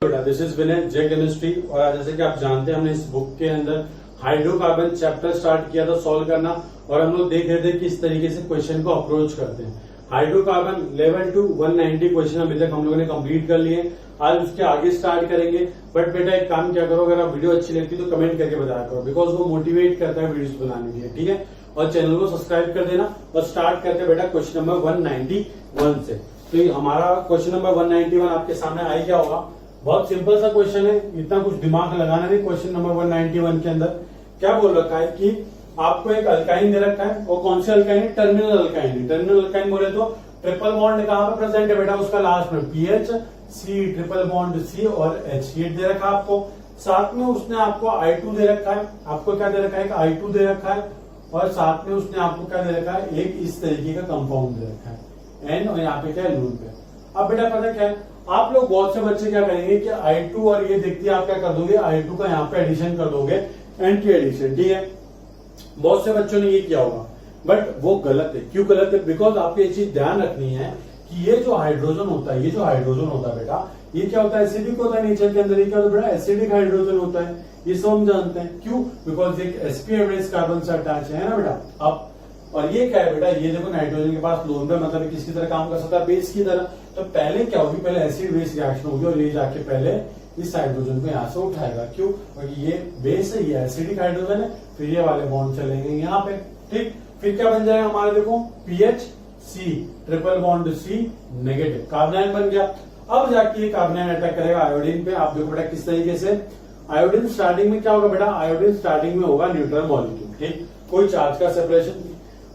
बेटा this is Vinay J chemistry. और आज जैसे कि आप जानते हैं हमने इस बुक के अंदर हाइड्रोकार्बन चैप्टर स्टार्ट किया था सॉल्व करना, और हम लोग देख रहे थे किस तरीके से क्वेश्चन को अप्रोच करते हैं। हाइड्रोकार्बन लेवल 2 190 क्वेश्चन अभी तक हम लोगों ने कंप्लीट कर लिए। आज उसके आगे स्टार्ट करेंगे। बट बेटा एक काम क्या करो, अगर आप वीडियो अच्छी लगती है तो कमेंट करके बताया करो, बिकॉज वो मोटिवेट करता है वीडियोस बनाने के लिए, ठीक है। और चैनल को सब्सक्राइब कर देना। और स्टार्ट करते बेटा क्वेश्चन नंबर 191 से। तो ये हमारा क्वेश्चन नंबर 191 आपके सामने आई क्या होगा। बहुत सिंपल सा क्वेश्चन है, इतना कुछ दिमाग लगाना नहीं। क्वेश्चन नंबर 191 के अंदर क्या बोल रखा है कि आपको एक अल्काइन दे रखा है, और कौन सी अल्काइन है, टर्मिनल अल्काइन है। टर्मिनल अल्काइन बोले तो ट्रिपल बॉन्ड कहां पे प्रेजेंट है बेटा, उसका लास्ट में पीएच सी, ट्रिपल बॉन्ड सी और एच दे रखा है आपको। साथ में उसने आपको I2 दे रखा है। आपको क्या दे रखा है, I2 दे रखा है, और साथ में उसने आपको क्या दे रखा है, एक इस तरीके का कंपाउंड दे रखा है एन, और यहाँ पे क्या है लून पे। अब बेटा पता क्या है, आप लोग बहुत से बच्चे क्या करेंगे कि I2 और ये देखते आप क्या कर दोगे, I2 का यहाँ पे एडिशन कर दोगे, एंटी एडिशन, ठीक है। बहुत से बच्चों ने ये किया होगा, बट वो गलत है। क्यों गलत है, बिकॉज आपको ये चीज ध्यान रखनी है कि ये जो हाइड्रोजन होता है, ये जो हाइड्रोजन होता है बेटा, ये क्या होता है, एसिडिक होता है नेचर के अंदर। ये क्या होता है बेटा, एसिडिक हाइड्रोजन होता है। ये सब हम जानते हैं। क्यों, बिकॉज एक sp एवरेज कार्बन से अटैच है ना बेटा। अब और ये क्या है बेटा, ये देखो नाइट्रोजन के पास लोन पे, मतलब किसकी तरह काम कर सकता है, बेस की तरह। तो पहले क्या होगी, पहले एसिड बेस रिएक्शन होगी, और ले जाके पहले इस हाइड्रोजन को यहाँ से उठाएगा। क्यों, क्योंकि ये बेस है, ये एसिडिक हाइड्रोजन है। फिर ये वाले बॉन्ड चलेंगे यहाँ पे, ठीक। फिर क्या बन जाएगा हमारे, देखो पीएच सी, ट्रिपल बॉन्ड सी नेगेटिव, कार्बोनाइन बन गया। अब जाके ये कार्बोनाइन अटैक करेगा आयोडीन पे। आप देखो बेटा किस तरीके से, आयोडीन स्टार्टिंग में क्या होगा बेटा, आयोडीन स्टार्टिंग में होगा न्यूट्रल मॉलिक्यूल, ठीक, कोई चार्ज का सेपरेशन।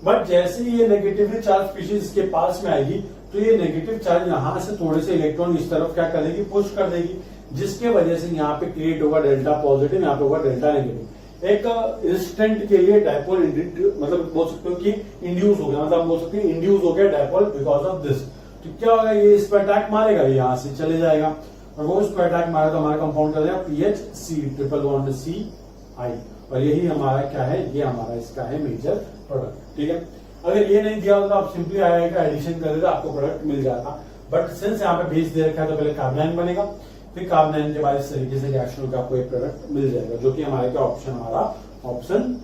बट जैसे ही ये नेगेटिवली चार्ज स्पीशीज इसके पास में आएगी, तो ये नेगेटिव चार्ज यहाँ से थोड़े से इलेक्ट्रॉन इस तरफ क्या करेगी, पुश कर देगी, जिसके वजह से यहाँ पे क्रिएट होगा डेल्टा पॉजिटिव, यहाँ पे होगा डेल्टा नेगेटिव। एक इंस्टेंट के लिए डायपोल मतलब बोल सकते हो कि इंड्यूस हो गया, मतलब बोल सकते हैं इंड्यूस हो गया डायपोल बिकॉज ऑफ दिस। तो क्या होगा, ये इस पर अटैक मारेगा, ये यहाँ से चले जाएगा, और वो इस पर अटैक मारेगा तो हमारा कंपाउंड कर देगा पीएच सी, ट्रिपल बॉन्ड सी आई। और यही हमारा क्या है, ये हमारा इसका है मेजर प्रोडक्ट, ठीक है। अगर ये नहीं दिया होता तो आप सिंपली आई का एडिशन कर देते, आपको प्रोडक्ट मिल जाता। बट सिंस यहाँ पे बेस दे रखा है, तो पहले कार्बोनाइन बनेगा, फिर कार्बोनाइन के बाद इस तरीके से रिएक्शन होकर आपको एक प्रोडक्ट मिल जाएगा, जो कि हमारे क्या ऑप्शन, हमारा ऑप्शन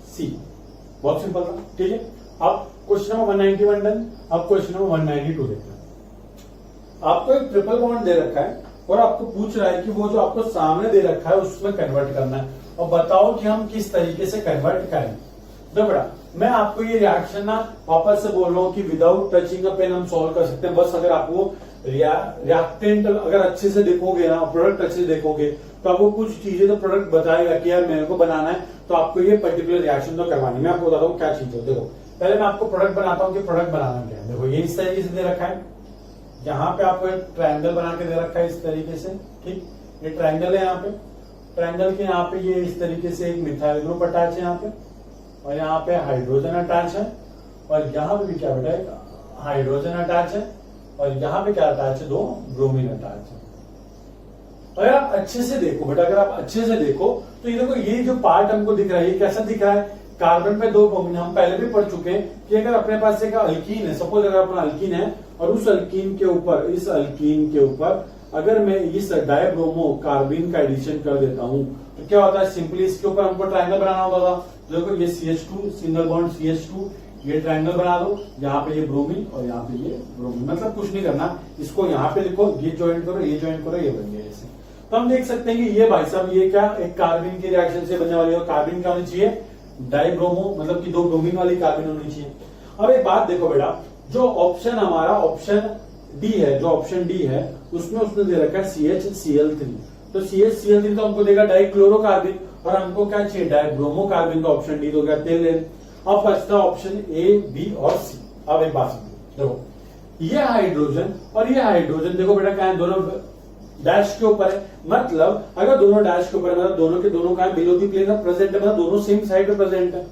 सी। बहुत सिंपल था, ठीक है। अब क्वेश्चन नंबर 191 डन। अब क्वेश्चन नंबर 192 देखते हैं। आपको एक ट्रिपल बॉन्ड दे रखा है, और आपको पूछ रहा है कि वो जो आपको सामने दे रखा है उसमें कन्वर्ट करना है, और बताओ कि हम किस तरीके से कन्वर्ट करें। तो बेटा मैं आपको ये रिएक्शन ना वापस से बोल रहा हूँ कि विदाउट टचिंग अ पेन हम सॉल्व कर सकते हैं। बस अगर आपको रिएक्टेंट अगर अच्छे से देखोगे ना, प्रोडक्ट अच्छे से देखोगे, तो आपको कुछ चीजें तो प्रोडक्ट बताएगा कि यार मेरे को बनाना है, तो आपको ये पर्टिकुलर रिएक्शन तो करवानी। मैं आपको बताता हूँ क्या चीज है। देखो पहले मैं आपको प्रोडक्ट बनाता हूँ कि प्रोडक्ट बनाना क्या है। देखो ये इस तरीके से दे रखा है, यहाँ पे आपको एक ट्रायंगल बना के दे रखा है इस तरीके से, ठीक। ये ट्रायंगल है, यहाँ पे ट्रायंगल के यहाँ पे ये इस तरीके से एक मिथाइल ग्रुप अटैच है यहाँ पे, और यहाँ पे हाइड्रोजन अटैच है, और यहाँ पे भी क्या बेटा, एक हाइड्रोजन अटैच है, और यहाँ पे क्या अटैच है, दो ब्रोमीन अटैच है। अगर आप अच्छे से देखो बेटा, अगर आप अच्छे से देखो तो ये देखो, ये जो पार्ट हमको दिख रहा है, ये कैसा दिख रहा है, कार्बन पे दो ब्रोमीन। हम पहले भी पढ़ चुके हैं कि अगर अपने पास एक अल्कीन है, सपोज अगर अपना अल्कीन है, और उस अल्कीन के ऊपर, इस अल्कीन के ऊपर अगर मैं इस डायब्रोमो कार्बिन का एडिशन कर देता हूं, तो क्या होता है, सिंपली इसके ऊपर हमको ट्रायंगल बनाना होता था। देखो ये CH2 सिंगल बॉन्ड CH2, ये ट्रायंगल बना दो, यहाँ पे ये ब्रोमीन और यहाँ पे ये ब्रोमीन। मतलब कुछ नहीं करना, इसको यहाँ पे लिखो, ये ज्वाइन करो, ये ज्वाइन करो, ये बन गया ऐसे। तो हम देख सकते हैं कि ये भाई साहब ये क्या, एक कार्बिन की रिएक्शन से बनने वाली है। कार्बिन क्या होनी चाहिए, डाइब्रोमो, मतलब कि दो ब्रोमीन वाली कार्बिन होनी चाहिए। अब एक बात देखो बेटा, जो ऑप्शन हमारा ऑप्शन डी है, जो ऑप्शन डी है उसमें उसने दे रखा है CHCl3। तो CHCl3 तो हमको देगा डाइक्लोरोकार्बिन, और हमको क्या चाहिए, डाइब्रोमो कार्बिन का ऑप्शन डी तो क्या तेल है। अब बचता ऑप्शन ए, बी और सी। अब एक बात समझो, देखो ये हाइड्रोजन और ये हाइड्रोजन देखो बेटा क्या है, दोनों डैश के ऊपर है। मतलब अगर दोनों डैश के ऊपर है, मतलब दोनों के दोनों का बिलो दी प्लेन प्रेजेंट है, मतलब दोनों सेम साइड पे प्रेजेंट है।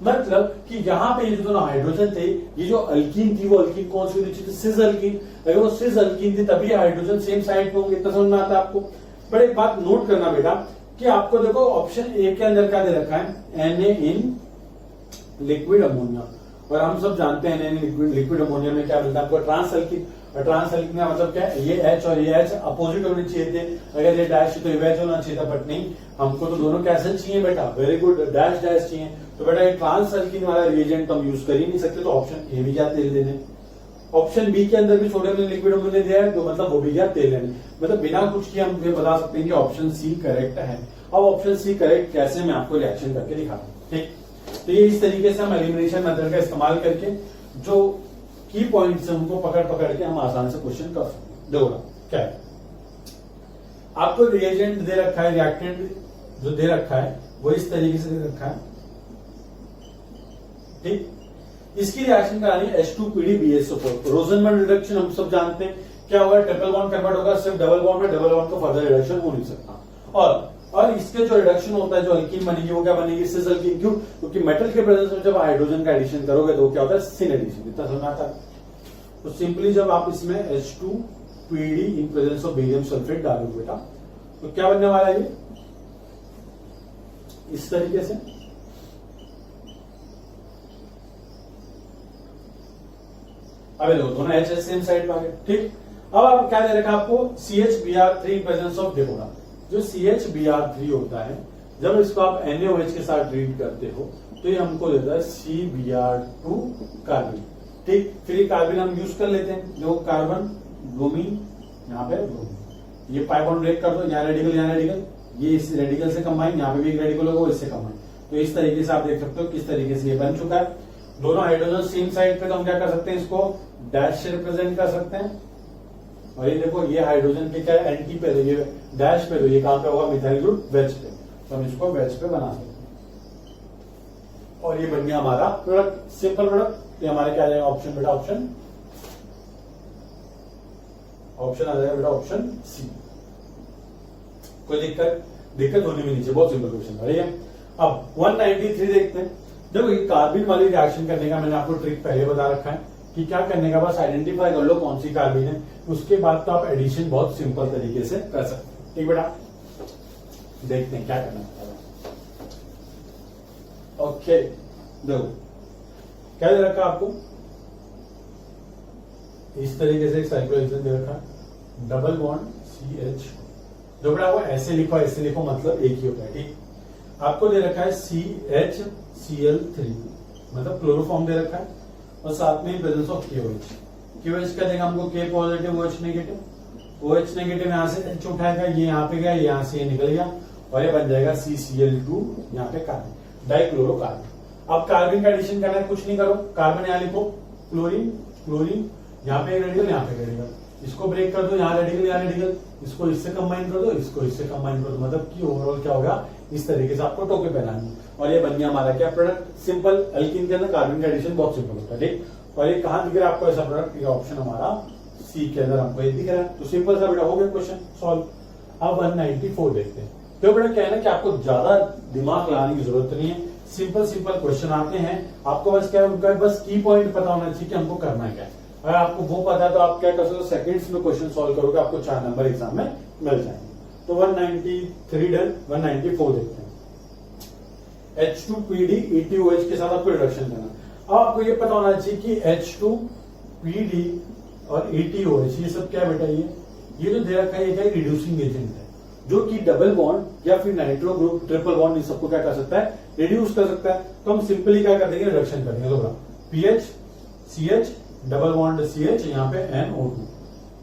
मतलब कि यहाँ पे ये जो दोनों हाइड्रोजन थे, ये जो अल्कीन थी, वो अल्कीन कौन सी थी, सिस अल्कीन। अगर वो सिस अल्कीन थी तभी हाइड्रोजन सेम साइड पे होंगे, इतना समझ में आता है आपको। पर एक बात नोट करना बेटा कि आपको देखो ऑप्शन ए के अंदर क्या दे रखा है, Na इन लिक्विड अमोनिया। और हम सब जानते हैं लिक्विड अमोनिया में क्या मिलता है आपको, ट्रांस अल्कीन। और ट्रांस एल्किन का मतलब क्या है, ये H और ये H अपोजिट होने चाहिए थे, अगर ये डैश तो ये वैच होना चाहिए था, बट नहीं, हमको तो दोनों कैंसिल चाहिए बेटा, वेरी गुड, डैश डैश चाहिए, तो बेटा ये ट्रांस एल्किन वाला रिएजेंट तो हम यूज कर ही नहीं सकते, तो ऑप्शन ए भी क्या तेल देने, ऑप्शन बी के अंदर भी सोडियम लिक्विड हमने दिया है, तो मतलब वो भी क्या तेल लेने, मतलब बिना कुछ किए हम ये बता सकते हैं कि ऑप्शन सी करेक्ट है। अब ऑप्शन सी करेक्ट कैसे, मैं आपको रिएक्शन करके दिखाता हूँ, ठीक। तो ये इस तरीके से हम एलिमिनेशन मेथड का इस्तेमाल करके जो की पॉइंट्स है उनको पकड़ पकड़ के हम आसानी से क्वेश्चन कर सकते हैं। देखो क्या है, आपको रिएजेंट दे रखा है, रिएक्टेंट जो दे रखा है वो इस तरीके से दे रखा है, ठीक। इसकी रिएक्शन करानी है H2PdBH4, रोजनमैन रिडक्शन हम सब जानते हैं क्या होगा, ट्रिपल बॉन्ड कन्वर्ट होगा, सिर्फ डबल बॉन्ड में डबल बॉन्ड का फर्दर रिडक्शन हो नहीं सकता, और इसके जो रिडक्शन होता है, जो अल्कीन बनेगी वो क्या बनेगी, सिस अल्कीन, क्यों, क्योंकि मेटल के प्रेजेंस में जब हाइड्रोजन का एडिशन करोगे तो क्या होता है, सिन एडिशन, इतना समझ आता है। तो सिंपली जब आप इसमें H2PD in presence of barium sulphate डालोगे बेटा, तो क्या बनने वाला है, ये इस तरीके से, अब देखो दोनों H सेम साइड पर, ठीक। अब आप क्या दे रखा है आपको, CHBr3 इन प्रेजेंस ऑफ, देखो ना जो CHBr3 होता है, जब इसको आप NaOH के साथ ट्रीट करते हो तो ये हमको देता है CBr2 कार्बन, ठीक। फिर ये कार्बन हम यूज कर लेते हैं, जो कार्बन ब्रोमीन, यहाँ पे ब्रोमीन, ये पाई बॉन्ड ब्रेक कर दो, यहाँ रेडिकल यहाँ रेडिकल, ये इस रेडिकल से कंबाइन, यहाँ पे भी एक रेडिकल होगा, इससे कंबाइन, तो इस तरीके से आप देख सकते हो किस तरीके से ये बन चुका है। दोनों हाइड्रोजन सेम साइड पे, तो हम क्या कर सकते हैं, इसको डैश से रिप्रेजेंट कर सकते हैं, और ये देखो ये हाइड्रोजन के क्या है, एंटी पे, तो ये डैश पे, तो ये कहां पे होगा, मिथाइल ग्रुप वेज पे, तो हम इसको वेज पे बना सकते हैं, और ये बन गया हमारा प्रोडक्ट, सिंपल प्रोडक्ट। ये हमारे क्या आ जाएगा ऑप्शन बेटा, ऑप्शन आ जाएगा बेटा ऑप्शन सी। कोई दिक्कत होने में नीचे, बहुत सिंपल क्वेश्चन है। अब 193 देखते हैं। देखो ये कार्बन वाली रिएक्शन करने का मैंने आपको ट्रिक पहले बता रखा है कि क्या करने का, बस आइडेंटिफाई कर लो कौन सी कार्बन है, उसके बाद तो आप एडिशन बहुत सिंपल तरीके से कर सकते हैं, ठीक बेटा। देखते हैं क्या करना है। ओके देखो क्या दे रखा आपको, इस तरीके से एक साइक्लोहेक्सेन दे रखा है, डबल बॉन्ड CH, जो बेटा वो ऐसे लिखो मतलब एक ही होता है, ठीक। आपको दे रखा है CHCl3, मतलब क्लोरोफॉर्म दे रखा है, और साथ में प्रेजेंस ऑफ KOH। KOH क्या देगा हमको, K positive OH negative, OH negative यहाँ से H उठाएगा, ये यहाँ पे गया, यहाँ से ये निकल गया, और ये बन जाएगा CCl2, यहाँ पे कार्बन, डाइक्लोरोकार्बन। अब कार्बन का एडिशन करना है, कुछ नहीं करो, कार्बन यहाँ लिखो, क्लोरीन क्लोरीन, यहाँ पे रेडिकल, यहाँ पे रेडिकल, इसको ब्रेक कर दो, यहाँ रेडिकल यहाँ रेडिकल, इसको इससे कंबाइन कर दो, इसको इससे कंबाइन कर दो, मतलब कि ओवरऑल क्या होगा, इस तरीके से आपको टोके पहनानी, और ये बन गया हमारा क्या प्रोडक्ट, सिंपल। अल्कीन के अंदर कार्बन का एडिशन बहुत सिंपल होता है, ठीक। और ये कहां दिख रहा है आपको ऐसा प्रोडक्ट, ये ऑप्शन हमारा सी के अंदर हमको ये दिख रहा है, तो सिंपल सा बेटा हो गया क्वेश्चन सॉल्व। अब 194 देखते हैं। तो बेटा क्या है ना कि आपको ज्यादा दिमाग लगाने की जरूरत नहीं है, सिंपल क्वेश्चन आते हैं, आपको बस क्या है, उनका बस की पॉइंट पता होना चाहिए कि हमको करना क्या है। अगर आपको वो पता है तो आप क्या कर सकते हो, सेकंड्स में क्वेश्चन सॉल्व करोगे, आपको 4 नंबर एग्जाम में मिल जाएंगे। तो 193 डन, 194 देखते हैं। H2PD ETOH के साथ आपको रिडक्शन करना। अब आपको ये पता होना चाहिए कि H2PD और ETOH ये सब क्या बेटा, ये जो दे रखा है ये क्या रिड्यूसिंग एजेंट है, जो कि डबल बॉन्ड या फिर नाइट्रो ग्रुप, ट्रिपल बॉन्ड, इन सबको क्या कर सकता है, रिड्यूस कर सकता है। तो हम सिंपली क्या कर देंगे, रिडक्शन कर देंगे। तो PH CH double bond CH, यहाँ पे NO2,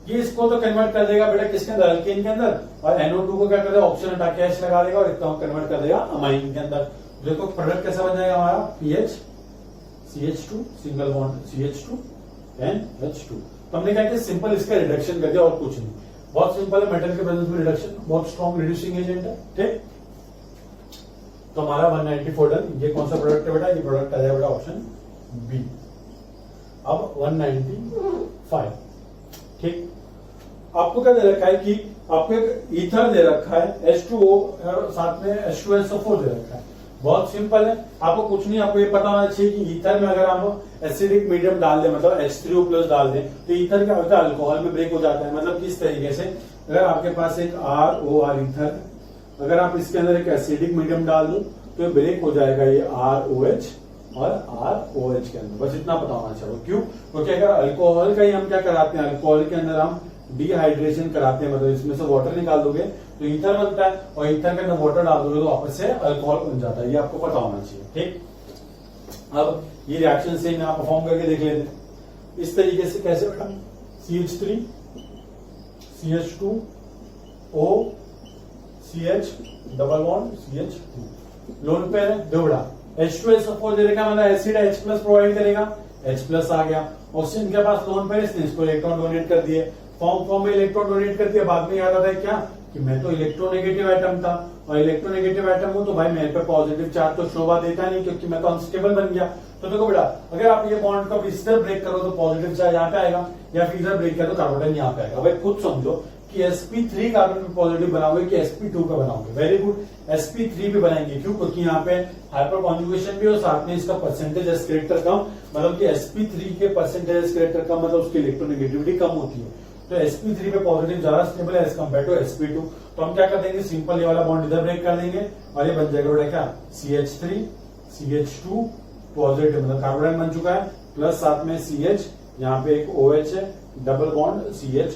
ये इसको तो कन्वर्ट कर देगा बेटा किसके अंदर, अल्केन के अंदर, और NO2 को क्या कर देगा, ऑप्शन हटा के H लगा देगा, और इतना कन्वर्ट कर देगा अमाइन के अंदर। देखो प्रोडक्ट कैसा बन जाएगा हमारा, PH CH2 single bond CH2 NH2। तो हमने क्या किया, सिंपल इसका रिडक्शन कर दिया और कुछ नहीं, बहुत सिंपल है। मेटल के प्रेजेंस में रिडक्शन बहुत स्ट्रॉन्ग रिड्यूसिंग एजेंट है, ठीक। तो हमारा 194 डन। ये कौन सा प्रोडक्ट है बेटा, ये प्रोडक्ट आ जाएगा बेटा ऑप्शन बी। अब 195, ठीक। आपको क्या दे रखा है कि आपको एक ईथर दे रखा है H2O और साथ में H2SO4 दे रखा है, बहुत सिंपल है। आपको कुछ नहीं, आपको ये पता होना चाहिए कि ईथर में अगर हम एसिडिक मीडियम डाल दें, मतलब H3O+ डाल दें, तो ईथर क्या होता है, अल्कोहल में ब्रेक हो जाता है। मतलब किस तरीके से, अगर आपके पास एक ROR ईथर, अगर आप इसके अंदर एक एसिडिक मीडियम डाल दो तो ब्रेक हो जाएगा ये ROH और ROH के अंदर, बस इतना पता होना चाहिए। क्यों? क्योंकि अगर अल्कोहल का ही हम क्या कराते हैं, अल्कोहल के अंदर हम डिहाइड्रेशन कराते हैं, मतलब इसमें से वाटर निकाल दोगे तो ईथर बनता है, और ईथर के अंदर वाटर डाल दोगे तो वापस से अल्कोहल बन जाता है। ये आपको पता होना चाहिए, ठीक। अब ये रिएक्शन से आप परफॉर्म करके देख लेते हैं इस तरीके से। कैसे बेटा? CH3 CH2 O CH double bond CH2 lone pair है। दो बेटा H2SO4 दे रखा, मतलब एसिड H प्लस प्रोवाइड करेगा, H प्लस आ गया। ऑक्सीजन के पास लोन पेयर, इसने इसको इलेक्ट्रॉन डोनेट कर दिए, फॉर्म में इलेक्ट्रॉन डोनेट कर दिया। बाद में याद आता है क्या कि मैं तो इलेक्ट्रोनेगेटिव एटम था, और इलेक्ट्रोनेगेटिव एटम हूं तो भाई मेरे पे पॉजिटिव चार्ज तो शोभा देता नहीं, क्योंकि मैं तो अनस्टेबल बन गया। तो देखो बेटा, अगर आप ये बॉन्ड को इधर ब्रेक करो तो पॉजिटिव चार्ज यहाँ पे आएगा, या फिर इधर ब्रेक करो तो कार्बन यहाँ पे आएगा। भाई खुद समझो कि sp3 कार्बन पे पॉजिटिव बनाओगे कि sp2 का बनाओगे। वेरी गुड, sp3 पे बनाएंगे। क्यों? क्योंकि यहाँ पे हाइपर कॉन्जुगेशन भी और साथ में इसका परसेंटेज एस कैरेक्टर कम, मतलब कि sp3 के परसेंटेज एस कैरेक्टर कम, मतलब उसकी इलेक्ट्रोनेगेटिविटी कम होती है। तो sp3 पे पॉजिटिव ज्यादा स्टेबल है एज कम्पेयर टू sp2। तो हम क्या कर देंगे, सिंपल ये वाला बॉन्ड इधर ब्रेक कर देंगे और ये बन जाएगा क्या, CH3 CH2 पॉजिटिव, मतलब कार्बन बन चुका है, प्लस साथ में CH, यहाँ पे एक OH है, डबल बॉन्ड CH।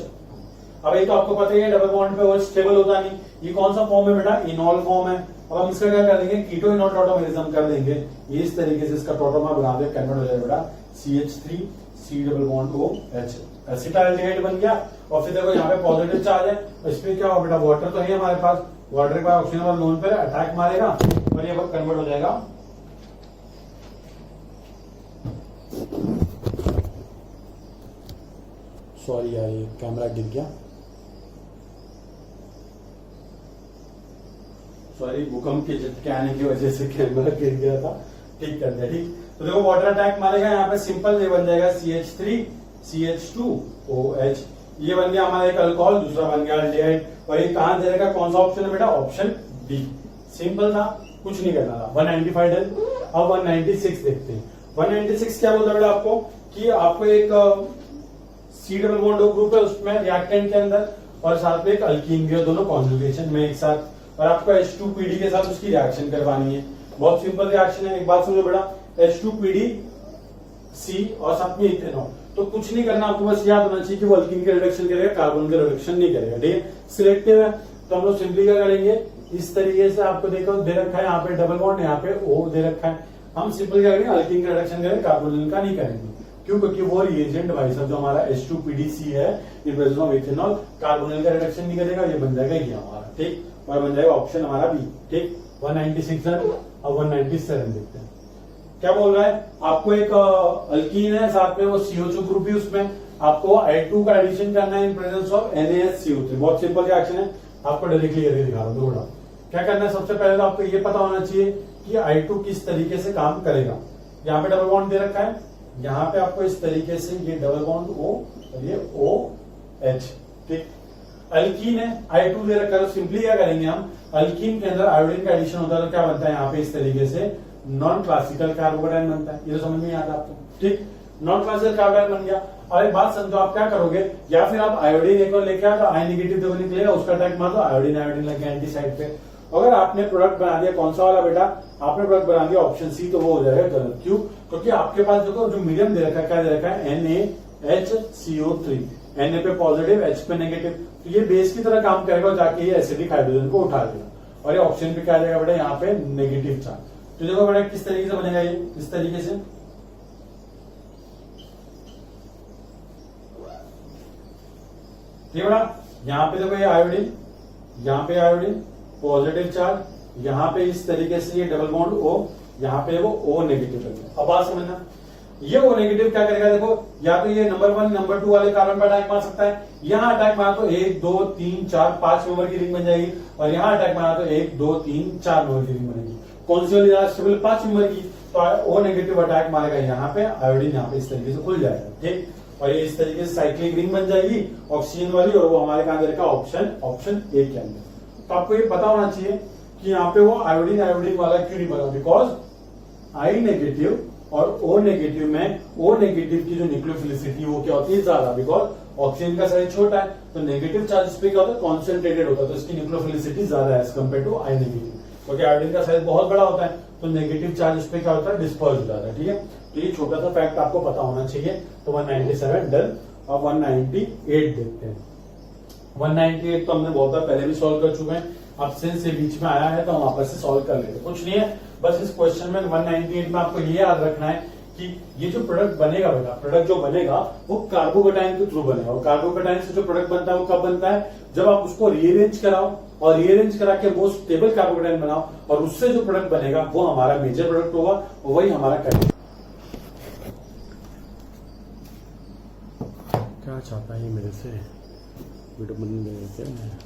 अब ये तो आपको पता ही है डबल बॉन्ड पे OH स्टेबल होता नहीं। ये कौन सा फॉर्म है बेटा? इनॉल फॉर्म है। अब हम इसका क्या कर देंगे, कीटो इनॉल टॉटोमेरिज्म कर देंगे। ये इस तरीके से इसका टॉटोमर बना दे, कन्वर्ट हो जाएगा बेटा CH3 C double bond OH, acetaldehyde बन गया। और फिर देखो यहाँ पे पॉजिटिव चार्ज है, इसमें क्या होगा बेटा, वाटर तो है हमारे पास, वाटर के बाद ऑक्सीजन और लोन पे अटैक मारेगा और ये कन्वर्ट हो जाएगा सॉरी यार ये कैमरा गिर गया, सॉरी भूकंप के झटके आने की वजह से कैमरा गिर गया था, ठीक कर दिया। ठीक, तो देखो वाटर अटैक मारेगा, यहाँ पे सिंपल ये बन जाएगा CH3 CH2 OH। ये बन गया हमारा एक अल्कोहल, दूसरा बन गया अल्डिहाइड। और ये कहां दे रखा, कौन सा ऑप्शन है बेटा? Option D. सिंपल था, कुछ नहीं करना था। 195 है। अब 196 देखते हैं। 196 क्या बोलता है बेटा आपको, कि आपको एक C डबल बॉन्ड ग्रुप है उसमें रिएक्टेंट के अंदर, और साथ में एक अल्कीन भी है, दोनों कॉन्जुगेशन में एक साथ, और आपको H2PD के साथ उसकी रिएक्शन करवानी है। बहुत सिंपल रिएक्शन है, एक बात समझो बेटा, H2PD C और साथ में इथेनॉल। तो कुछ नहीं करना आपको, बस याद होना चाहिए कि वो अल्कीन के रिडक्शन करेगा, कार्बन के रिडक्शन नहीं करेगा। ठीक है, सिलेक्टिव है। तो हम लोग सिंपली क्या करेंगे, इस तरीके से आपको देखो दे रखा है, यहाँ पे डबल बॉन्ड, यहाँ पे O दे रखा है। हम सिंपल क्या करेंगे, अल्कीन का रिडक्शन करेंगे, कार्बोनिल का नहीं करेंगे। क्यों? क्योंकि वो रिएजेंट भाई साहब जो हमारा H2PDC है, in presence of ethanol, carbonyl का रिडक्शन नहीं करेगा, ये बन जाएगा ये हमारा। ठीक, और बन जाएगा ऑप्शन हमारा बी। ठीक, 196 है। अब 197 देखते हैं क्या बोल रहा है। आपको एक अल्कीन है, साथ में वो CO2 ग्रुप भी, उसमें आपको I2 का एडिशन करना है इन प्रेजेंस ऑफ NaSCO3। बहुत सिंपल रिएक्शन है, आपको डायरेक्टली करके दिखा रहा हूं। थोड़ा क्या करना है, सबसे पहले तो आपको ये पता होना चाहिए कि I2 किस तरीके से काम करेगा। यहाँ पे डबल बॉन्ड दे रखा है, यहाँ पे आपको इस तरीके से ये डबल बॉन्ड O और ये OH। ठीक, अल्कीन है, I2 दे रखा है, तो सिंपली क्या करेंगे हम, अल्कीन के अंदर आयोडीन का एडिशन होता है तो क्या बनता है यहाँ पे इस तरीके से नॉन क्लासिकल कार्बोकेटायन बनता है। ये तो समझ में आता है आपको। ठीक, नॉन क्लासिकल कार्बोकेटायन बन गया। और एक बात समझो, आप क्या करोगे, या फिर आप आयोडीन एक और लेके आओ तो आई नेगेटिव देखो निकलेगा, उसका अटैक मार दो, आयोडीन आयोडीन लगे एंटी साइड पे। अगर आपने प्रोडक्ट बना दिया, कौन सा वाला बेटा, आपने प्रोडक्ट बना दिया ऑप्शन सी, तो वो हो जाएगा गलत। क्यों? क्योंकि आपके पास देखो जो मीडियम दे रखा है, क्या दे रखा है, NaHCO3, Na पे पॉजिटिव, H पे नेगेटिव, तो ये बेस की तरह काम करेगा, जाके ये एसिडिक हाइड्रोजन को उठा देगा। और ये ऑप्शन पे क्या आ जाएगा बेटा, यहाँ पे नेगेटिव चार्ज। तो देखो बेटा किस तरीके से बनेगा ये, इस तरीके से। ठीक है बेटा, यहाँ पे देखो ये आयोडीन, यहाँ पे आयोडीन पॉजिटिव चार्ज, यहाँ पे इस तरीके से ये डबल बॉन्ड O, यहाँ पे वो O नेगेटिव लगेगा। अब बात समझना, ये O नेगेटिव क्या करेगा, देखो या तो ये नंबर 1 नंबर 2 वाले कार्बन पर अटैक मार सकता है। यहाँ अटैक मारा तो 1 2 3 4 5 नंबर की रिंग बन जाएगी, और यहाँ अटैक मारा तो 1 2 3 4 नंबर की रिंग बनेगी। कौन सी वाली ज्यादा स्टेबल, 5 नंबर की। तो O नेगेटिव अटैक मारेगा यहाँ पे, आयोडीन यहाँ पे इस तरीके से खुल जाएगा। ठीक, और ये इस तरीके से साइक्लिक रिंग बन जाएगी ऑक्सीजन वाली, और वो हमारे कहां दे रखा, ऑप्शन ए के अंदर। तो आपको ये पता होना चाहिए कि यहाँ पे वो आयोडीन आयोडीन वाला क्यों नहीं बना, बिकॉज आई नेगेटिव और O नेगेटिव में O नेगेटिव की जो न्यूक्लियोफिलिसिटी वो क्या होती है, ज्यादा, बिकॉज ऑक्सीजन का साइज छोटा है, तो नेगेटिव चार्ज पे क्या होता है, कॉन्सेंट्रेटेड होता है, तो इसकी न्यूक्लियोफिलिसिटी ज्यादा है as compare to I negative. क्योंकि आयोडीन का साइज बहुत बड़ा होता है, तो नेगेटिव चार्ज इस पे क्या होता है, डिस्पर्स हो जाता है। ठीक है, तो ये छोटा सा फैक्ट आपको पता होना चाहिए। तो 197 डन। अब 198 देखते हैं। 198 तो हमने बहुत बार पहले भी सॉल्व कर चुके हैं। अब सिंस ये बीच में आया है तो हम वापस से सॉल्व कर लेते हैं। कुछ नहीं है, बस इस क्वेश्चन में 198 में आपको ये याद रखना है कि ये जो प्रोडक्ट बनेगा बेटा, प्रोडक्ट जो बनेगा वो कार्बोकेटाइन के थ्रू बनेगा। और कार्बोकेटाइन से जो प्रोडक्ट बनता है वो कब बनता है, जब आप उसको रीअरेंज कराओ और रीअरेंज करा के मोस्ट स्टेबल कार्बोकेटाइन बनाओ, और उससे जो प्रोडक्ट बनेगा वो हमारा मेजर प्रोडक्ट होगा और वही हमारा करेगा। क्या चाहता है ये मेरे से, वीडियो बन गए थे।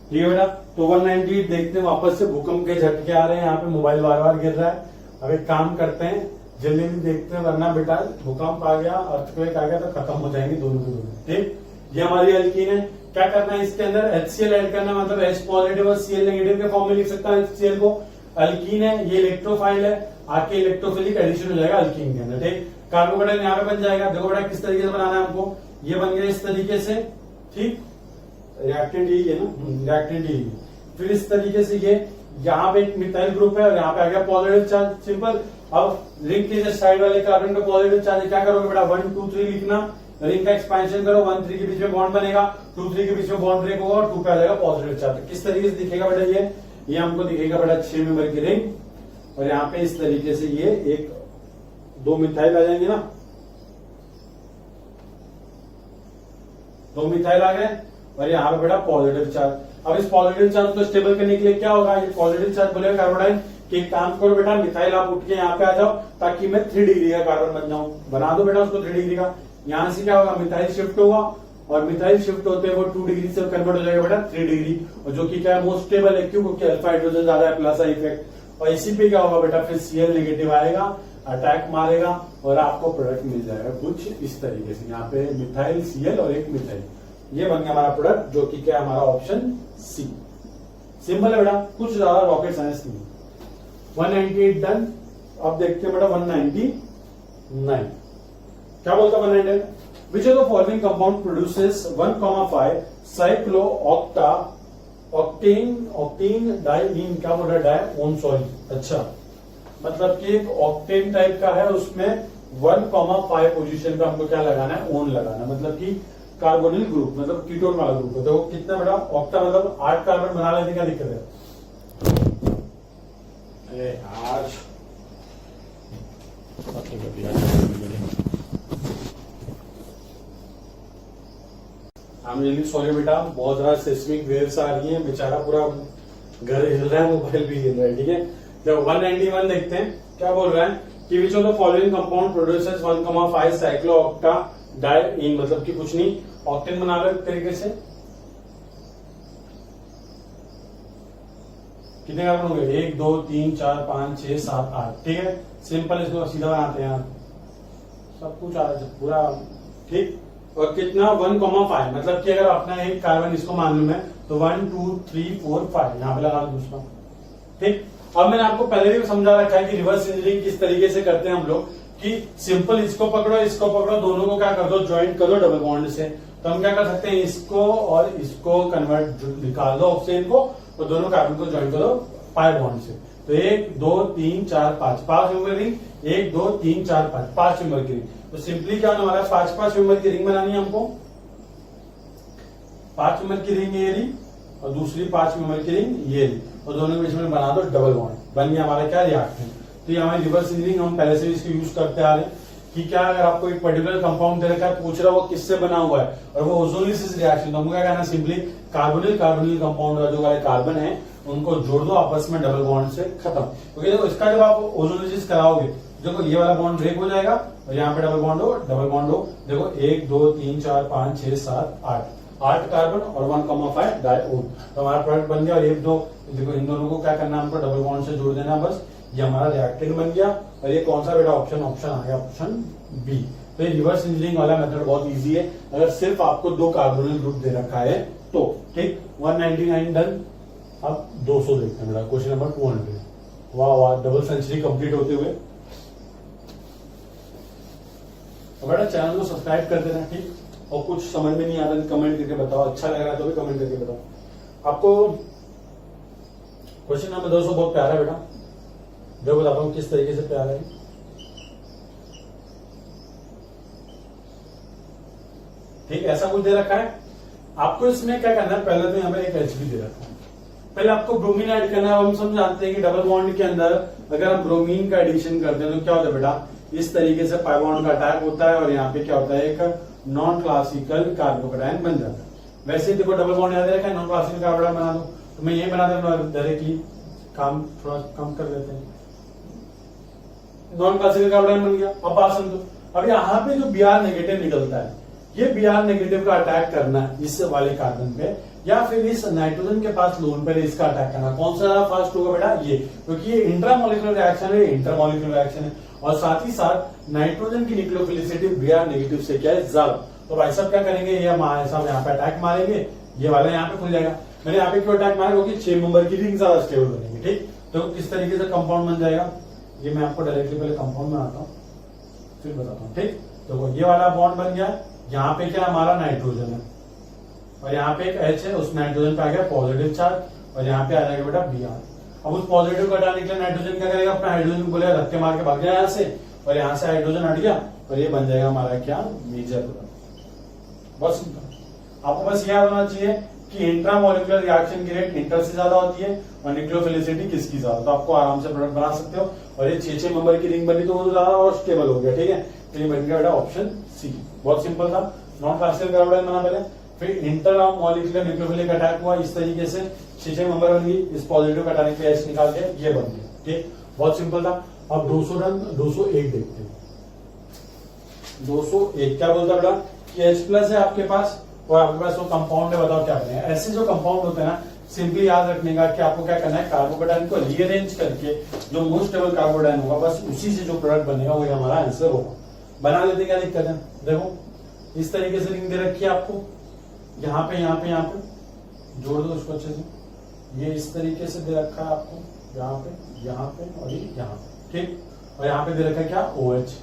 ठीक है बेटा, तो 198 देखते हैं। वापस से भूकंप के झटके आ रहे हैं, यहाँ पे मोबाइल बार बार गिर रहा है। अब एक काम करते हैं, जल्दी जल्दी देखते हैं, वरना बेटा भूकंप आ गया, अर्थक्वेक आ गया तो खत्म हो जाएंगे दोनों के दोनों। ठीक, ये हमारी एल्कीन है। क्या करना है इसके अंदर, HCl ऐड करना, मतलब H पॉजिटिव और Cl नेगेटिव के फॉर्म में लिख सकता है HCl को। अल्कीन है, ये इलेक्ट्रोफाइल है, आके इलेक्ट्रोफिलिक एडिशन हो जाएगा अल्कीन के अंदर। ठीक, कार्बोकेटाइन यहाँ पे बन जाएगा। देखो बेटा किस तरीके से बनाना है हमको, ये बन गया इस तरीके से। ठीक, रिएक्टेंट यही है ना, रिएक्टेंट यही। फिर इस तरीके से ये यहाँ पे एक मिथाइल ग्रुप है और यहाँ पे आ गया पॉजिटिव चार्ज, सिंपल। अब रिंग के साइड वाले कार्बन का पॉजिटिव चार्ज क्या करोगे बेटा, 1 2 3 लिखना, रिंग का एक्सपेंशन करो, 1 3 के बीच में बॉन्ड बनेगा, 2 3 के बीच में बॉन्ड ब्रेक होगा और 2 पे आ जाएगा पॉजिटिव चार्ज। किस तरीके से दिखेगा बेटा, ये हमको दिखेगा बेटा 6 मेंबर की रिंग, और यहाँ पे इस तरीके से ये एक 2 मिथाइल आ जाएंगे ना, 2 मिथाइल आ गए, और यहाँ पे बेटा पॉजिटिव चार्ज। अब इस पॉजिटिव चार्ज को स्टेबल करने के लिए क्या होगा, ये पॉजिटिव चार्ज बोलेगा कार्बोनाइन कि एक काम करो बेटा, मिथाइल आप उठ के यहाँ पे आ जाओ ताकि मैं 3 डिग्री का कार्बन बन जाऊं। बना दो बेटा उसको 3 डिग्री का। यहाँ से क्या होगा, मिथाइल शिफ्ट होगा, और मिथाइल शिफ्ट होते वो 2 डिग्री से कन्वर्ट हो जाएगा बेटा 3 डिग्री, और जो कि क्या है मोस्ट स्टेबल है। क्यों, क्योंकि अल्फा हाइड्रोजन ज्यादा है, प्लस इफेक्ट। और इसी पे क्या होगा बेटा, फिर Cl नेगेटिव आएगा, अटैक मारेगा और आपको प्रोडक्ट मिल जाएगा कुछ इस तरीके से। यहाँ पे मिथाइल Cl और एक मिथाइल, ये बन गया हमारा प्रोडक्ट, जो कि क्या है हमारा ऑप्शन सी। सिंपल है बेटा, कुछ ज्यादा रॉकेट साइंस नहीं। 198 डन। अब देखते हैं बेटा 199 क्या बोलता है 199, which of the following compound produces 1,5 cyclo octa octane diene, क्या बोल रहा है, डाइओन सॉरी। अच्छा, मतलब कि एक ऑक्टेन टाइप का है, उसमें 1,5 पोजीशन पे हमको क्या लगाना है, ओन लगाना, मतलब कि कार्बोनिल ग्रुप, मतलब कीटोन वाला ग्रुप है। तो कितना बड़ा ऑक्टा, मतलब 8 कार्बन बना लेने, क्या दिक्कत है। अरे यार सॉरी बेटा, बहुत ज्यादा सिस्मिक वेव्स आ रही हैं, बेचारा पूरा घर हिल रहा है, मोबाइल भी हिल रहा है। ठीक है, जब 191 देखते हैं, क्या बोल रहा है कि which of the following compound produces 1,5 cyclo octa diene, मतलब कि कुछ नहीं, ऑक्टेन बना लो एक तरीके से। कितने कार्बन होंगे, 1 2 3 4 5 6 7 8। ठीक है, सिंपल, इसको सीधा बनाते हैं, सब कुछ आ रहा है पूरा। ठीक, और कितना 1,5, मतलब कि अगर अपना एक कार्बन इसको मालूम है तो 1 2 3 4 5 यहाँ पे लगा दो दूसरा। ठीक, अब मैंने आपको पहले भी समझा रखा है कि रिवर्स इंजीनियरिंग किस तरीके से करते हैं हम लोग, कि सिंपल इसको पकड़ो, दोनों को क्या कर दो, ज्वाइंट कर दो डबल बॉन्ड से। तो हम क्या कर सकते हैं, इसको और इसको कन्वर्ट निकाल दो ऑक्सीजन को, और दोनों कार्बन को ज्वाइन करो पाई बॉन्ड से। तो 1 2 3 4 5 मेंबर रिंग, 1 2 3 4 5 मेंबर की रिंग। तो सिंपली क्या होने वाला है, 5 मेंबर की रिंग बनानी है हमको। 5 मेंबर की रिंग ये ली, और दूसरी 5 मेंबर की रिंग ये ली, और दोनों के बीच में बना दो डबल बॉन्ड। बन गया हमारा क्या, रिएक्टेंट। तो ये हमारी रिवर्स इंजीनियरिंग हम पहले से भी इसको यूज करते आ रहे हैं कि क्या, अगर आपको एक पर्टिकुलर कंपाउंड दे रखा है, पूछ रहा है वो किससे बना हुआ है, और वो ओजोलिसिस रिएक्शन, तो हमको क्या कहना, सिंपली कार्बोनिल कंपाउंड का जो वाले कार्बन है उनको जोड़ दो आपस में डबल बॉन्ड से, खत्म। क्योंकि देखो इसका जब आप ओजोलिसिस कराओगे, देखो ये वाला बॉन्ड ब्रेक हो जाएगा, और यहाँ पे डबल बॉन्ड हो। देखो 1 2 3 4 5 6 7 8, 8 कार्बन और 1,5 डाइओन। तो हमारा प्रोडक्ट बन गया। और ये दो देखो, इन दोनों को क्या करना है, हमको डबल बॉन्ड से जोड़ देना बस। ये हमारा रिएक्टेंट बन गया। और ये कौन सा बेटा ऑप्शन आ गया, ऑप्शन बी। तो ये रिवर्स इंजीनियरिंग वाला मेथड बहुत इजी है अगर सिर्फ आपको 2 कार्बोनिल ग्रुप दे रखा है तो। ठीक, 199 डन। अब 200 देखते हैं बेटा, क्वेश्चन नंबर 200। वाह वाह, डबल सेंचुरी कंप्लीट होते हुए। तो बेटा चैनल को सब्सक्राइब कर देना। ठीक, और कुछ समझ में नहीं आ रहा कमेंट करके बताओ, अच्छा लग रहा है तो भी कमेंट करके बताओ। आपको क्वेश्चन नंबर 200 बहुत प्यारा है बेटा, जो बताता हूं किस तरीके से प्यारा है। ठीक, ऐसा कुछ दे रखा है आपको। इसमें क्या करना है, पहले तो यहाँ पे एक HB दे रखा है। पहले आपको ब्रोमीन ऐड करना है। हम सब जानते हैं कि डबल बॉन्ड के अंदर अगर हम ब्रोमीन का एडिशन करते हैं तो क्या होता है बेटा, इस तरीके से पाई बॉन्ड का अटैक होता है और यहाँ पे क्या होता है, एक नॉन क्लासिकल कार्बोकेटायन बन जाता है। वैसे देखो डबल बॉन्ड याद रखा है, नॉन क्लासिकल कार्बोकेटायन बना दो। तो मैं ये बना देता हूँ डायरेक्टली, काम थोड़ा कम कर लेते हैं। नॉन क्लासिकल कार्बोकेटायन बन गया। अब बात समझो, अब यहाँ पे जो Br नेगेटिव निकलता है, ये Br नेगेटिव का अटैक करना है इस वाले कार्बन पे, या फिर इस नाइट्रोजन के पास लोन पे इसका अटैक करना। कौन सा फास्ट होगा बेटा, ये, क्योंकि ये इंट्रामोलिकुलर रिएक्शन है, इंटरमोलिकुलर रिएक्शन है। और साथ ही साथ नाइट्रोजन की न्यूक्लियोफिलिसिटी Br नेगेटिव से क्या है, ज्यादा। तो भाई साहब क्या करेंगे, ये साहब यहाँ पे अटैक मारेंगे, ये वाला यहाँ पे खुल जाएगा। मैंने यहाँ पे क्यों अटैक मारा, क्योंकि 6 मेंबर की रिंग ज्यादा स्टेबल बनेगी। ठीक, तो किस तरीके से कंपाउंड बन जाएगा, ये मैं आपको डायरेक्टली पहले कंपाउंड में आता हूँ फिर बताता हूँ। ठीक, तो ये वाला बॉन्ड बन गया। यहाँ पे क्या हमारा नाइट्रोजन है और यहाँ पे एक H है, उस नाइट्रोजन पे आ गया पॉजिटिव चार्ज और यहाँ पे आ जाएगा बेटा Br। अब उस पॉजिटिव को हटाने के लिए नाइट्रोजन क्या करेगा, अपना हाइड्रोजन को बोलेगा धक्के मार के भाग जाए यहाँ से, और यहाँ से हाइड्रोजन हट गया और ये बन जाएगा हमारा क्या, मेजर प्रोडक्ट। बस आपको बस याद होना चाहिए कि इंट्रामोलिकुलर रिएक्शन की रेट इंटर से ज्यादा होती है और न्यूक्लियोफिलिसिटी किसकी ज्यादा, तो आपको आराम से प्रोडक्ट बना सकते हो। और ये 6 मेंबर की रिंग बनी तो वो ज्यादा और स्टेबल हो गया। ठीक है, तो ये बन गया बेटा ऑप्शन सी। बहुत सिंपल था। नॉन क्लासिकल कार्बोकेटायन बना पहले, फिर इंटरमोलिकुलर न्यूक्लियोफिलिक अटैक हुआ, इस तरीके से 6 मेंबर बन गई, इस पॉजिटिव का हटाने के H निकाल के ये बन गया। ठीक, बहुत सिंपल था। अब 200 रन 201 देखते हैं। 201 क्या बोलता बेटा कि H प्लस है आपके पास और आपके पास वो कंपाउंड है, बताओ क्या बनेगा। ऐसे जो कंपाउंड होते हैं ना, सिंपली याद रखने का कि आपको क्या करना है, कार्बोकेटायन को रीअरेंज करके जो मोस्ट स्टेबल कार्बोकेटायन होगा बस उसी से जो प्रोडक्ट बनेगा वही हमारा आंसर होगा। बना लेते, क्या दिक्कत है। देखो इस तरीके से रिंग दे रखी है आपको, यहाँ पे यहाँ पे यहाँ पे जोड़ दो उसको अच्छे से। ये इस तरीके से दे रखा है आपको, यहाँ पे और ये यहाँ पे। ठीक, और यहाँ पे दे रखा है क्या, OH।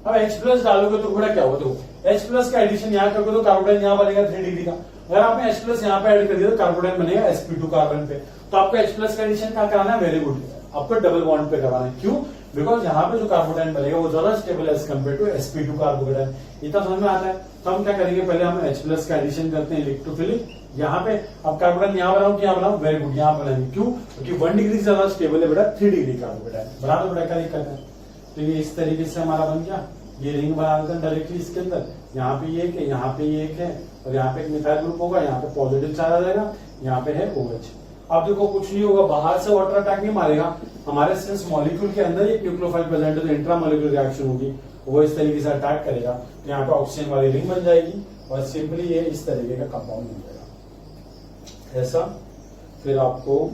अब H प्लस डालोगे तो बड़ा क्या होगा, देखो H प्लस का एडिशन यहाँ करोगे तो कार्बोकेटायन यहाँ बनेगा 3 डिग्री का। अगर आपने H प्लस यहाँ पे ऐड कर दिया तो कार्बोकेटायन बनेगा sp2 कार्बन पे। तो आपको H प्लस का एडिशन क्या कराना है, वेरी गुड, आपको डबल बॉन्ड पे कराना है। क्यों, बिकॉज यहाँ पे जो कार्बोकेटायन बनेगा वो ज्यादा stable as compare to sp2 carbocation. इतना समझ में आता है। तो हम क्या करेंगे, पहले हम H प्लस का एडिशन करते हैं इलेक्ट्रोफिलिक यहाँ पे। अब कार्बोकेटायन यहाँ बनाऊं कि यहाँ बनाऊं, वेरी गुड, यहाँ बनाएंगे। क्यों, क्योंकि 1 डिग्री से ज्यादा स्टेबल है बेटा 3 डिग्री कार्बोकेटायन। बना दो बेटा, क्या दिक्कत है। तो ये इस तरीके से हमारा बन गया। ये रिंग बना देते हैं डायरेक्टली इसके अंदर। यहाँ पे ये एक है, यहाँ पे ये एक है और यहाँ पे एक मिथाइल ग्रुप होगा, यहाँ पे पॉजिटिव चार्ज आ जाएगा, यहाँ पे है OH। अब देखो कुछ नहीं होगा, बाहर से वाटर अटैक नहीं मारेगा, हमारे सिंस मॉलिक्यूल के अंदर एक न्यूक्लियोफाइल प्रेजेंट है तो इंट्रामोलिकुलर रिएक्शन होगी, वो इस तरीके से अटैक करेगा तो यहाँ पे ऑक्सीजन वाली रिंग बन जाएगी और सिंपली ये इस तरीके का कंपाउंड बन जाएगा ऐसा। फिर आपको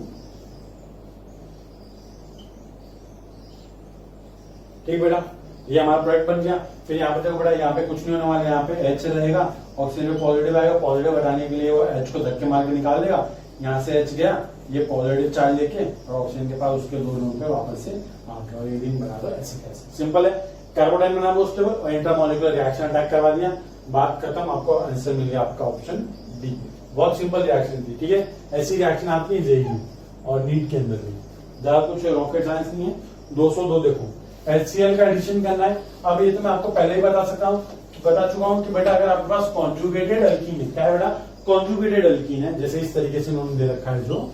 ठीक बेटा, ये हमारा प्रोडक्ट बन गया। फिर यहाँ पे देखो बेटा, यहाँ पे कुछ नहीं होने वाला, यहाँ पे H रहेगा, ऑक्सीजन में पॉजिटिव आएगा, पॉजिटिव हटाने के लिए वो H को धक्के मार के निकाल देगा। यहाँ से H गया, ये पॉजिटिव चार्ज लेके और ऑक्सीजन के पास उसके 2 नोड पे वापस से आके और ये रिंग बना दो। ऐसे कैसे, सिंपल है। कार्बोकेटायन बना दो स्टेबल और इंट्रामोलिकुलर रिएक्शन अटैक करवा दिया, बात खत्म। आपको आंसर मिल गया आपका ऑप्शन डी। बहुत सिंपल रिएक्शन थी। ठीक है, ऐसी रिएक्शन आती है जेईई और नीट के अंदर भी, ज्यादा कुछ रॉकेट साइंस नहीं है। 202 देखो, HCl का एडिशन करना है। अब ये तो मैं आपको पहले ही बता चुका हूँ कि बेटा अगर आपके पास कॉन्जुगेटेड अल्कीन है, क्या है बेटा, कॉन्जुगेटेड अल्कीन है, जैसे इस तरीके से उन्होंने दे रखा है, जो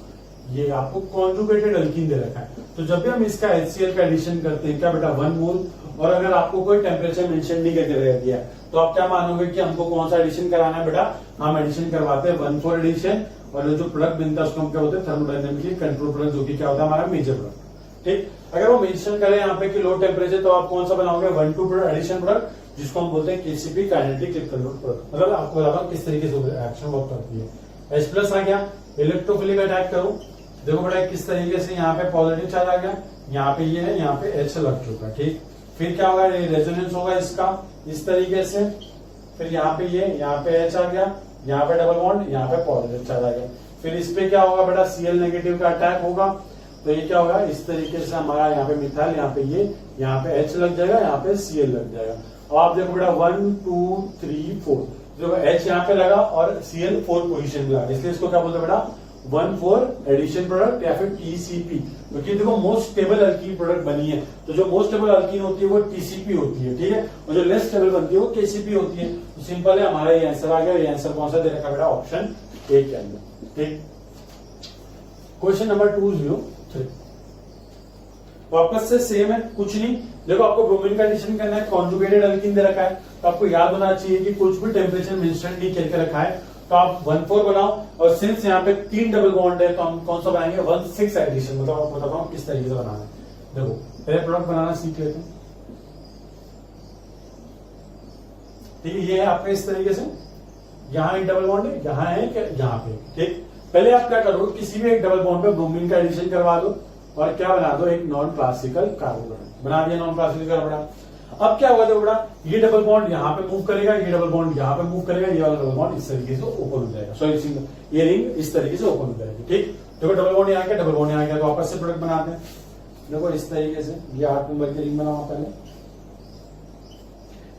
ये आपको कॉन्जुगेटेड अल्कीन दे रखा है, तो जब भी हम इसका HCl का एडिशन करते हैं क्या बेटा, 1 मोल। और अगर आपको कोई टेम्परेचर मेंशन नहीं करके रह दिया तो आप क्या मानोगे कि हमको कौन सा एडिशन कराना है बेटा, हम एडिशन करवाते हैं 1,4 एडिशन। और जो प्रोडक्ट बनता है उसको हम क्या होते हैं, थर्मोडायनेमिकली कंट्रोल प्रोडक्ट, जो कि क्या होता है हमारा मेजर प्रोडक्ट। ठीक, अगर वो मेंशन करें यहाँ पे कि लो टेम्परेचर तो आप कौन सा बनाओगे, 1,2 एडिशन प्रोडक्ट, जिसको हम बोलते हैं केसीपी काइनेटिक इलेक्ट्रोलाइटिक प्रोडक्ट। मतलब आपको बताता हूँ किस तरीके से रिएक्शन वर्क करती है। H+ आ गया, इलेक्ट्रोफिलिक अटैक करूं, देखो बेटा किस तरीके से यहाँ पे पॉजिटिव चार्ज आ गया, यहाँ पे ये है, यहाँ पे H लग चुका है, ठीक। फिर क्या होगा, रेजोनेंस होगा इसका इस तरीके से, फिर यहाँ पे ये, यहाँ पे H आ गया, यहाँ पे डबल बॉन्ड, यहाँ पे पॉजिटिव चार्ज आ गया। फिर इस पे क्या होगा बेटा, Cl नेगेटिव का अटैक होगा, तो ये क्या होगा, इस तरीके से हमारा यहाँ पे मिथाइल, यहाँ पे ये, यहाँ पे H लग जाएगा, यहाँ पे Cl लग जाएगा। अब आप देखो बेटा 1 2 3 4, देखो H यहाँ पे लगा और Cl 4 पोजीशन में लगा, इसलिए इसको क्या बोलते हैं बेटा 1,4 एडिशन प्रोडक्ट या फिर टीसीपी। क्योंकि देखो मोस्ट स्टेबल अल्कीन प्रोडक्ट बनी है, तो जो मोस्ट स्टेबल अल्कीन होती है वो टीसीपी होती है, ठीक है, और जो लेस स्टेबल बनती है वो केसीपी होती है। तो सिंपल है, हमारा ये आंसर आ गया। ये आंसर कौन सा दे रखा बेटा, ऑप्शन ए के अंदर, ठीक। क्वेश्चन नंबर 203 वापस से सेम है, कुछ नहीं। देखो आपको ब्रोमीन का एडिशन करना है, कॉन्जुगेटेड अल्कीन दे रखा है, तो आपको याद होना चाहिए कि कुछ भी टेम्परेचर में इंस्टेंट नहीं करके रखा है, तो आप 1,4 बनाओ, और सिंस यहाँ पे 3 डबल बॉन्ड है तो हम कौन सा बनाएंगे 1,6 एडिशन। मतलब आपको बताता हूँ किस तरीके से बनाना है। देखो पहले प्रोडक्ट बनाना सीख लेते हैं, ठीक है। ये है आपके इस तरीके से, यहाँ एक डबल बॉन्ड है, यहाँ है, यहाँ पे, ठीक। पहले आप क्या करो, किसी भी एक डबल बॉन्ड पे ब्रोमीन का एडिशन करवा दो और क्या बना दो, एक नॉन क्लासिकल कार्बोनेट बना दिया, नॉन क्लासिकल कार्बोनेट। अब क्या होगा, देखो बेटा ये डबल बॉन्ड यहाँ पे मूव करेगा, ये डबल बॉन्ड यहाँ पे मूव करेगा, ये वाला डबल बॉन्ड इस तरीके से ओपन हो जाएगा, सॉरी ये रिंग इस तरीके से ओपन हो जाएगी, ठीक। देखो डबल बॉन्ड यहाँ गया, डबल बॉन्ड यहाँ गया, तो आपस से प्रोडक्ट बनाते हैं। देखो इस तरीके से ये 8 नंबर की रिंग बनाओ पहले,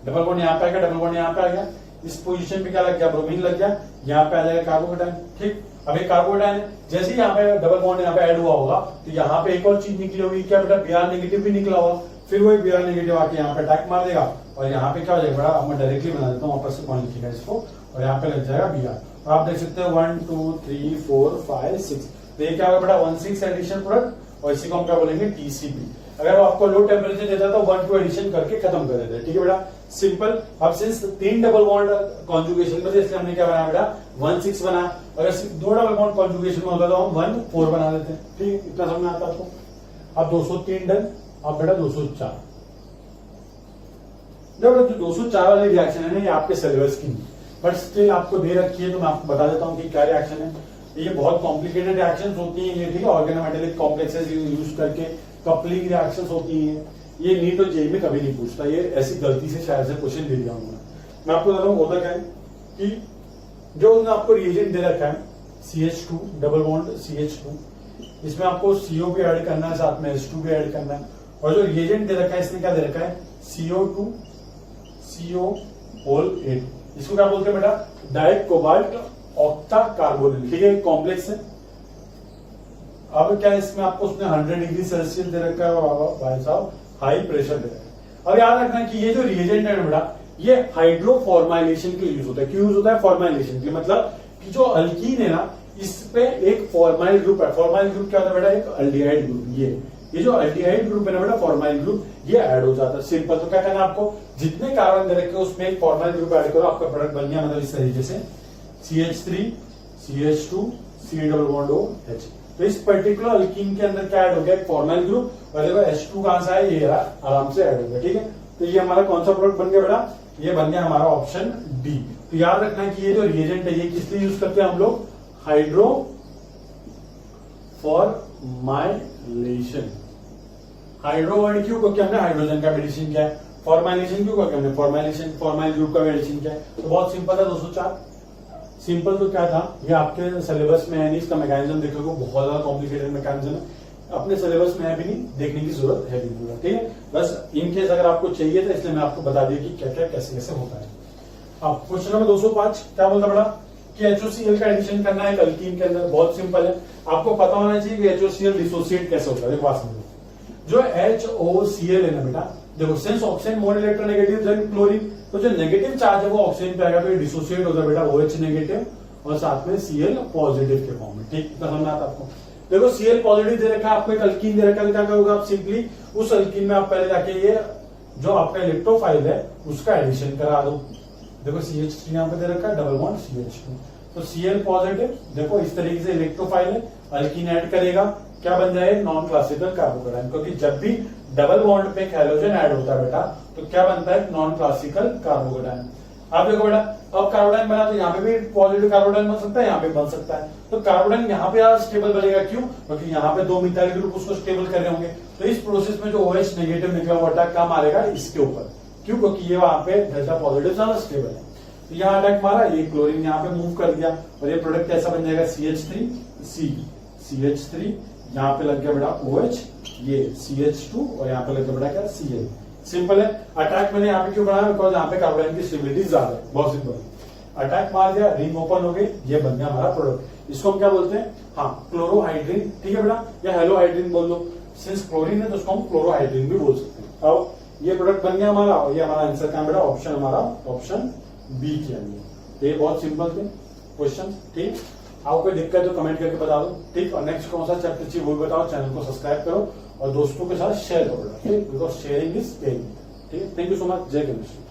डबल बॉन्ड यहाँ पे आ गया, डबल बॉन्ड यहाँ पे आ गया, इस पोजीशन पे क्या लग गया, ब्रोमीन लग गया, यहाँ पे आ जाएगा कार्बोकेटाइन, ठीक। अब एक कार्बोकेटाइन है, जैसे ही यहाँ पे डबल बॉन्ड यहाँ पे ऐड हुआ होगा तो यहाँ पे एक और चीज निकली होगी, क्या बेटा Br नेगेटिव भी निकला होगा, फिर वही Br नेगेटिव आके यहाँ पे अटैक मार देगा, और यहाँ पे क्या हो जाएगा बेटा, अब मैं डायरेक्टली बना देता हूँ, वापस से कौन लिखेगा इसको, और यहाँ पे लग जाएगा Br। और आप देख सकते हो 1 2 3 4 5 6, तो ये क्या होगा बेटा 1,6 एडिशन प्रोडक्ट, और इसी को हम क्या बोलेंगे टीसीपी। अगर वो आपको लो टेम्परेचर देता है तो 1,2 एडिशन करके खत्म कर देते हैं, ठीक है बेटा, सिंपल। अब सिंस 3 डबल बॉन्ड कॉन्जुगेशन में थे, इसलिए हमने क्या बनाया बेटा 1,6 बना। अगर सिर्फ 2 डबल बॉन्ड कॉन्जुगेशन में होता तो हम 1,4 बना देते हैं, ठीक। इतना समझ में आता है आपको। अब 203 डन, अब बेटा 204। जब जो 204 वाली रिएक्शन है ना, ये आपके सिलेबस की नहीं, बट स्टिल आपको दे रखी है तो मैं आपको बता देता हूँ कि क्या रिएक्शन है। ये बहुत कॉम्प्लिकेटेड रिएक्शंस होती हैं, ये ठीक है, ऑर्गेनोमेटेलिक कॉम्प्लेक्सेस यूज करके कपलिंग रिएक्शंस होती हैं। ये नीट और जेई में कभी नहीं पूछता, ये ऐसी गलती से शायद से क्वेश्चन दे दिया उन्होंने। मैं आपको बता रहा हूँ होता क्या है कि जो उन्होंने आपको रिएजेंट दे रखा है CH2 डबल बॉन्ड CH2, इसमें आपको CO भी ऐड करना है, साथ में H2 भी ऐड करना है, और जो रिएजेंट दे रखा है इसने क्या दे रखा है CO2 CO8, इसको क्या बोलते हैं बेटा डाइट कोबाल्ट ऑक्टा कार्बोनिल, ठीक है, कॉम्प्लेक्स है। अब क्या है इसमें आपको उसने 100 डिग्री सेल्सियस दे रखा है, भाई साहब हाई प्रेशर दे रखा है। अब याद रखना कि ये जो रिएजेंट है बेटा ये हाइड्रोफॉर्माइलेशन के लिए यूज होता है। क्यों यूज होता है? फॉर्माइलेशन के लिए, मतलब कि जो अल्कीन है ना इस पे एक फॉर्माइल ग्रुप है। फॉर्माइल ग्रुप क्या होता है बेटा? एक अल्डिहाइड ग्रुप। ये जो अल्डिहाइड ग्रुप है ना बेटा, फॉर्माइल ग्रुप, ये ऐड हो जाता है। सिंपल। तो क्या करना है आपको, जितने कार्बन दे रखे उसमें एक फॉर्माइल ग्रुप ऐड करो, आपका प्रोडक्ट बन गया। मतलब इस तरीके से CH3 CH2 C double bond OH। तो इस पर्टिकुलर अल्कीन के अंदर क्या ऐड हो गया? एक फॉर्माइल ग्रुप, और देखो H2 कहां से आया? ये आराम से ऐड हो गया। ठीक है, तो ये हमारा कौन सा प्रोडक्ट बन गया बेटा? ये बन गया हमारा ऑप्शन डी। तो याद रखना है कि ये जो रिएजेंट है ये किस लिए यूज करते हैं हम लोग? Hydro formylation. हाइड्रो वर्ड क्यों? क्योंकि हमने हाइड्रोजन का एडिशन किया है। फॉर्माइलेशन क्यों? क्योंकि हमने फॉर्माइल ग्रुप का एडिशन किया है। तो बहुत सिंपल है 204। सिंपल तो क्या था, ये आपके सिलेबस में है नहीं, इसका मैकेनिज्म देखोगे बहुत ज्यादा कॉम्प्लिकेटेड मैकेनिज्म है, अपने सिलेबस में है भी नहीं, देखने की जरूरत है भी। ठीक है, बस इन केस अगर आपको चाहिए था इसलिए मैं आपको बता दिया कि क्या क्या कैसे कैसे होता है। अब क्वेश्चन नंबर 205 क्या बोलता बड़ा कि HOCl का एडिशन करना है अल्कीन के अंदर। बहुत सिंपल है, आपको पता होना चाहिए कि HOCl डिसोसिएट कैसे होता है। देखो बात समझो, जो HOCl है ना बेटा, देखो since oxygen more electronegative than chlorine, तो जो नेगेटिव चार्ज है वो ऑक्सीजन पे आएगा तो ये डिसोसिएट होता है बेटा OH नेगेटिव और साथ में Cl पॉजिटिव के फॉर्म में। ठीक, समझ आता आपको? देखो Cl पॉजिटिव दे रखा है, आपको एक अल्कीन दे रखा है, क्या करोगे आप? सिंपली उस अल्कीन में आप पहले जाके ये जो आपका इलेक्ट्रोफाइल है उसका एडिशन करा दो। देखो CH3 यहाँ पे दे रखा है, डबल बॉन्ड CH2, तो Cl पॉजिटिव, देखो इस तरीके से इलेक्ट्रोफाइल है, अल्कीन ऐड करेगा, क्या बन जाएगा, नॉन क्लासिकल कार्बोकेटाइन, क्योंकि जब भी डबल बॉन्ड पे एक हैलोजन ऐड होता है बेटा तो क्या बनता है, नॉन क्लासिकल कार्बोकेटाइन। आप देखो बेटा, अब कार्बोडाइन बना तो यहाँ पे भी पॉजिटिव कार्बोडाइन बन सकता है, यहाँ पे बन सकता है, तो कार्बोडाइन यहाँ पे ज्यादा स्टेबल बनेगा, क्यों, क्योंकि यहाँ पे 2 मिथाइल ग्रुप उसको स्टेबल कर रहे होंगे, तो इस प्रोसेस में जो OH नेगेटिव निकला हुआ अटैक कम मारेगा इसके ऊपर, क्यों, क्योंकि ये वहां पे डेल्टा पॉजिटिव ज्यादा स्टेबल है। तो यहाँ अटैक मारा, ये क्लोरीन यहाँ पे मूव कर दिया और ये प्रोडक्ट कैसा बन जाएगा, CH3 यहाँ पे लग गया बेटा OH, ये CH2 और यहाँ पे लग गया बेटा क्या, Cl। सिंपल है। अटैक मैंने यहाँ पे क्यों बनाया, बिकॉज यहाँ पे कार्बोडाइन की स्टेबिलिटी ज्यादा है, बहुत सिंपल। अटैक मार दिया, रिंग ओपन हो गई, ये बन गया हमारा प्रोडक्ट। इसको हम क्या बोलते हैं, हाँ, क्लोरोहाइड्रिन, ठीक है बेटा, या हेलोहाइड्रिन बोल दो, सिंस क्लोरीन है तो उसको हम क्लोरोहाइड्रिन भी बोल सकते हैं। अब ये प्रोडक्ट बन गया हमारा, और ये हमारा आंसर क्या बेटा, ऑप्शन हमारा ऑप्शन बी किया गया। तो ये बहुत सिंपल थे क्वेश्चन, ठीक। आपको कोई दिक्कत तो कमेंट करके बता दो, ठीक। और नेक्स्ट कौन सा चैप्टर चाहिए वो भी बताओ, चैनल को सब्सक्राइब करो और दोस्तों के साथ शेयर करो, ठीक, बिकॉज शेयरिंग इज केयरिंग, ठीक है। थैंक यू सो मच, जय केमिस्ट्री।